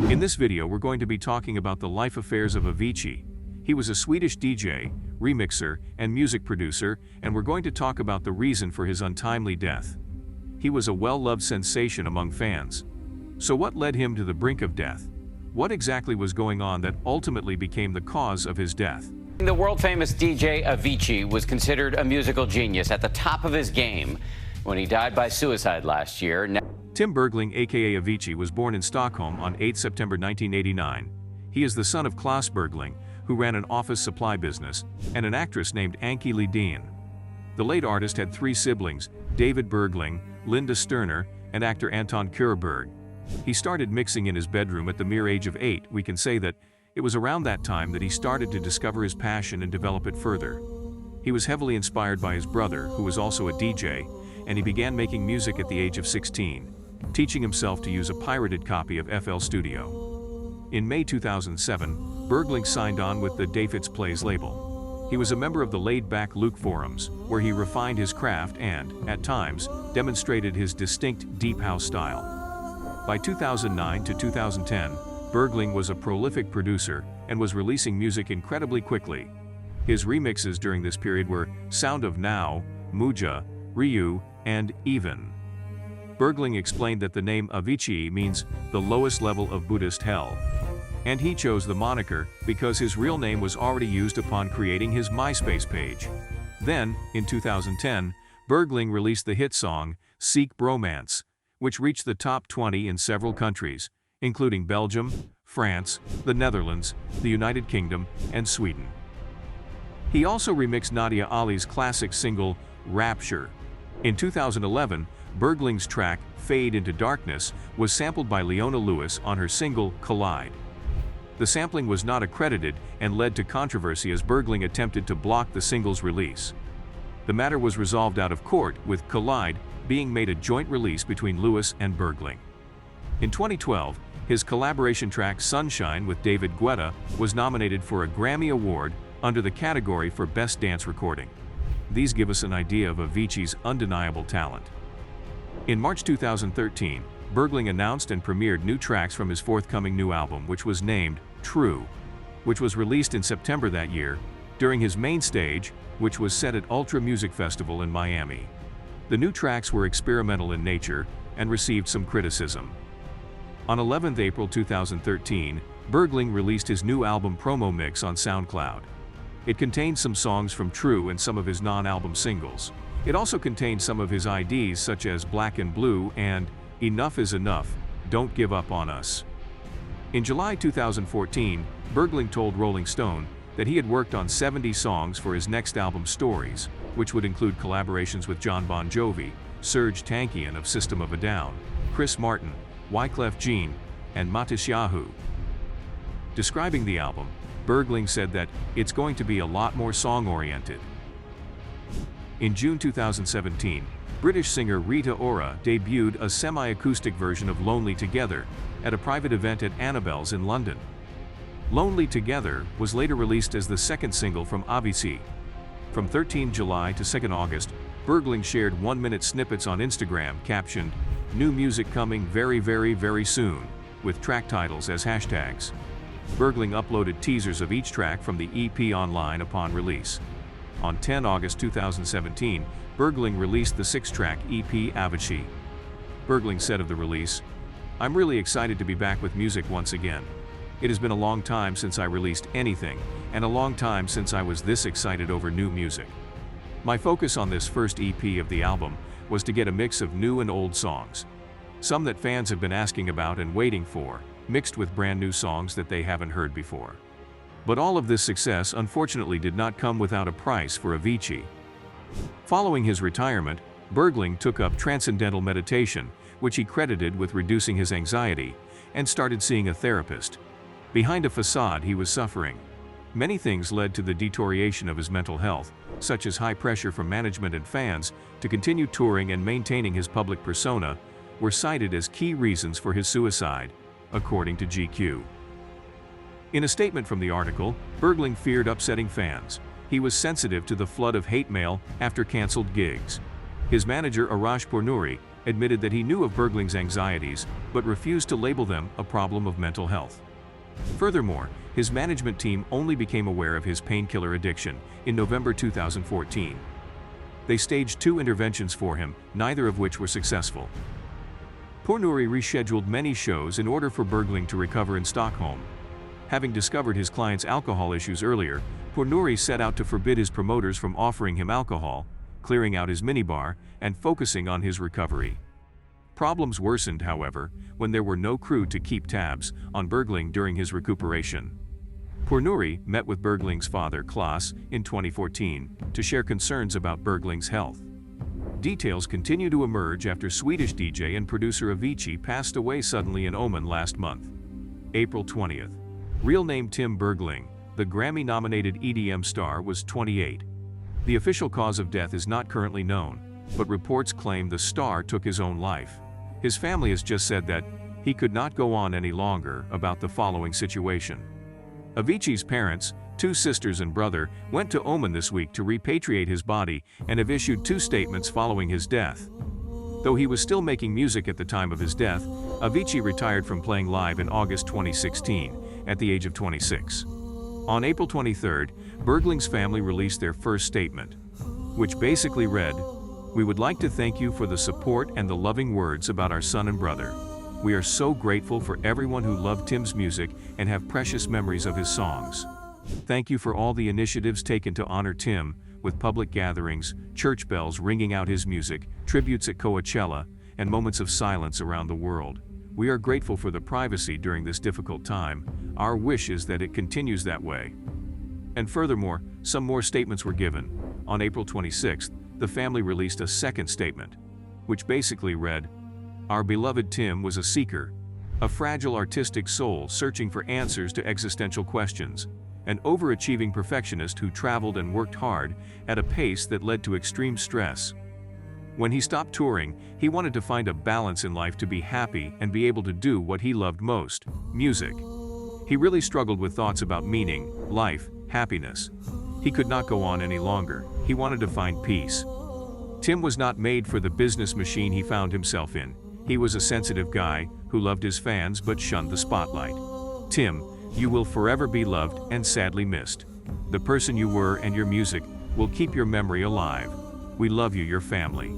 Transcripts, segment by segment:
In this video, we're going to be talking about the life affairs of Avicii. He was a Swedish DJ, remixer, and music producer, and we're going to talk about the reason for his untimely death. He was a well-loved sensation among fans. So what led him to the brink of death? What exactly was going on that ultimately became the cause of his death? The world-famous DJ Avicii was considered a musical genius at the top of his game when he died by suicide last year. Tim Bergling, aka Avicii, was born in Stockholm on 8 September 1989. He is the son of Claes Bergling, who ran an office supply business, and an actress named Anki Lidén. The late artist had three siblings, David Bergling, Linda Sterner, and actor Anton Kurberg. He started mixing in his bedroom at the mere age of 8. We can say that it was around that time that he started to discover his passion and develop it further. He was heavily inspired by his brother, who was also a DJ, and he began making music at the age of 16, teaching himself to use a pirated copy of FL Studio. In May 2007, Bergling signed on with the Dafitz Plays label. He was a member of the laid-back Luke forums, where he refined his craft and, at times, demonstrated his distinct deep house style. By 2009 to 2010, Bergling was a prolific producer and was releasing music incredibly quickly. His remixes during this period were Sound of Now, Muja, Ryu, and Even. Bergling explained that the name Avicii means the lowest level of Buddhist hell, and he chose the moniker because his real name was already used upon creating his MySpace page. Then, in 2010, Bergling released the hit song Seek Bromance, which reached the top 20 in several countries, including Belgium, France, the Netherlands, the United Kingdom, and Sweden. He also remixed Nadia Ali's classic single, Rapture. In 2011, Bergling's track, Fade into Darkness, was sampled by Leona Lewis on her single, Collide. The sampling was not accredited and led to controversy as Bergling attempted to block the single's release. The matter was resolved out of court, with Collide being made a joint release between Lewis and Bergling. In 2012, his collaboration track Sunshine with David Guetta was nominated for a Grammy Award under the category for Best Dance Recording. These give us an idea of Avicii's undeniable talent. In March 2013, Bergling announced and premiered new tracks from his forthcoming new album, which was named True, which was released in September that year during his main stage, which was set at Ultra Music Festival in Miami. The new tracks were experimental in nature and received some criticism. On 11 April 2013, Bergling released his new album promo mix on SoundCloud. It contained some songs from True and some of his non-album singles. It also contained some of his IDs such as Black and Blue and Enough is Enough, Don't Give Up on Us. In July 2014, Bergling told Rolling Stone that he had worked on 70 songs for his next album Stories, which would include collaborations with Jon Bon Jovi, Serj Tankian of System of a Down, Chris Martin, Wyclef Jean, and Matisyahu. Describing the album, Bergling said that it's going to be a lot more song-oriented. In June 2017, British singer Rita Ora debuted a semi-acoustic version of Lonely Together at a private event at Annabelle's in London. Lonely Together was later released as the second single from Avici. From 13 July to 2 August, Bergling shared 1-minute snippets on Instagram captioned, "New music coming very, very, very soon," with track titles as hashtags. Bergling uploaded teasers of each track from the EP online upon release. On 10 August 2017, Bergling released the 6-track EP Avici. Bergling said of the release, "I'm really excited to be back with music once again. It has been a long time since I released anything, and a long time since I was this excited over new music. My focus on this first EP of the album was to get a mix of new and old songs. Some that fans have been asking about and waiting for, mixed with brand new songs that they haven't heard before." But all of this success unfortunately did not come without a price for Avicii. Following his retirement, Bergling took up transcendental meditation, which he credited with reducing his anxiety, and started seeing a therapist. Behind a facade, he was suffering. Many things led to the deterioration of his mental health, such as high pressure from management and fans to continue touring and maintaining his public persona, were cited as key reasons for his suicide, according to GQ. In a statement from the article, Bergling feared upsetting fans. He was sensitive to the flood of hate mail after cancelled gigs. His manager Arash Pournouri admitted that he knew of Bergling's anxieties, but refused to label them a problem of mental health. Furthermore, his management team only became aware of his painkiller addiction in November 2014. They staged 2 interventions for him, neither of which were successful. Pornuri rescheduled many shows in order for Bergling to recover in Stockholm. Having discovered his client's alcohol issues earlier, Pornuri set out to forbid his promoters from offering him alcohol, clearing out his minibar, and focusing on his recovery. Problems worsened, however, when there were no crew to keep tabs on Bergling during his recuperation. Pornuri met with Bergling's father, Klaus, in 2014 to share concerns about Bergling's health. Details continue to emerge after Swedish DJ and producer Avicii passed away suddenly in Oman last month. April 20th. Real name Tim Bergling, the Grammy-nominated EDM star, was 28. The official cause of death is not currently known, but reports claim the star took his own life. His family has just said that he could not go on any longer about the following situation. Avicii's parents, 2 sisters and brother, went to Oman this week to repatriate his body and have issued 2 statements following his death. Though he was still making music at the time of his death, Avicii retired from playing live in August 2016 at the age of 26. On April 23rd, Bergling's family released their first statement, which basically read, "We would like to thank you for the support and the loving words about our son and brother. We are so grateful for everyone who loved Tim's music and have precious memories of his songs. Thank you for all the initiatives taken to honor Tim, with public gatherings, church bells ringing out his music, tributes at Coachella, and moments of silence around the world. We are grateful for the privacy during this difficult time. Our wish is that it continues that way." And furthermore, some more statements were given. On April 26th, the family released a second statement, which basically read, "Our beloved Tim was a seeker, a fragile artistic soul searching for answers to existential questions, an overachieving perfectionist who traveled and worked hard at a pace that led to extreme stress. When he stopped touring, he wanted to find a balance in life to be happy and be able to do what he loved most, music. He really struggled with thoughts about meaning, life, happiness. He could not go on any longer. He wanted to find peace. Tim was not made for the business machine he found himself in. He was a sensitive guy who loved his fans but shunned the spotlight. Tim, you will forever be loved and sadly missed. The person you were and your music will keep your memory alive. We love you, your family."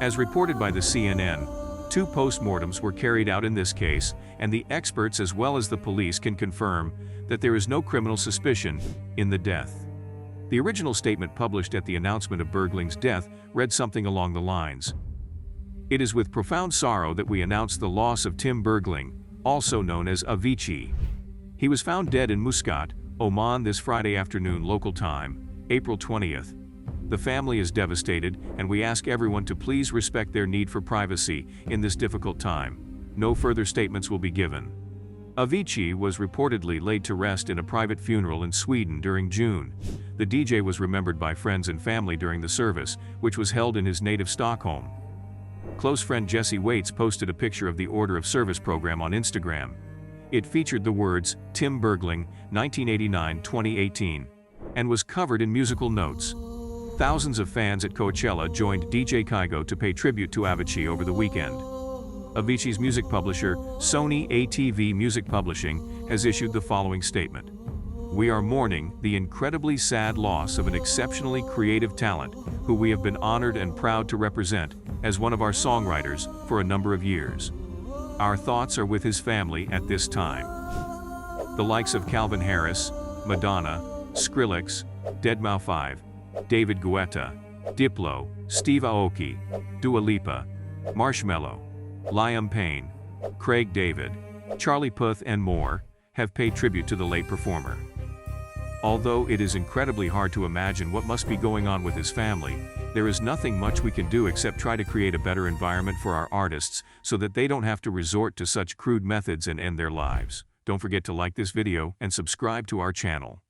As reported by the CNN, 2 postmortems were carried out in this case, and the experts as well as the police can confirm that there is no criminal suspicion in the death. The original statement published at the announcement of Bergling's death read something along the lines, "It is with profound sorrow that we announce the loss of Tim Bergling, also known as Avicii. He was found dead in Muscat, Oman this Friday afternoon local time, April 20th. The family is devastated, and we ask everyone to please respect their need for privacy in this difficult time. No further statements will be given." Avicii was reportedly laid to rest in a private funeral in Sweden during June. The DJ was remembered by friends and family during the service, which was held in his native Stockholm. Close friend Jesse Waits posted a picture of the Order of Service program on Instagram. It featured the words, "Tim Bergling, 1989-2018, and was covered in musical notes. Thousands of fans at Coachella joined DJ Kygo to pay tribute to Avicii over the weekend. Avicii's music publisher, Sony ATV Music Publishing, has issued the following statement. "We are mourning the incredibly sad loss of an exceptionally creative talent who we have been honored and proud to represent as one of our songwriters for a number of years. Our thoughts are with his family at this time." The likes of Calvin Harris, Madonna, Skrillex, Deadmau5, David Guetta, Diplo, Steve Aoki, Dua Lipa, Marshmello, Liam Payne, Craig David, Charlie Puth and more have paid tribute to the late performer. Although it is incredibly hard to imagine what must be going on with his family, there is nothing much we can do except try to create a better environment for our artists so that they don't have to resort to such crude methods and end their lives. Don't forget to like this video and subscribe to our channel.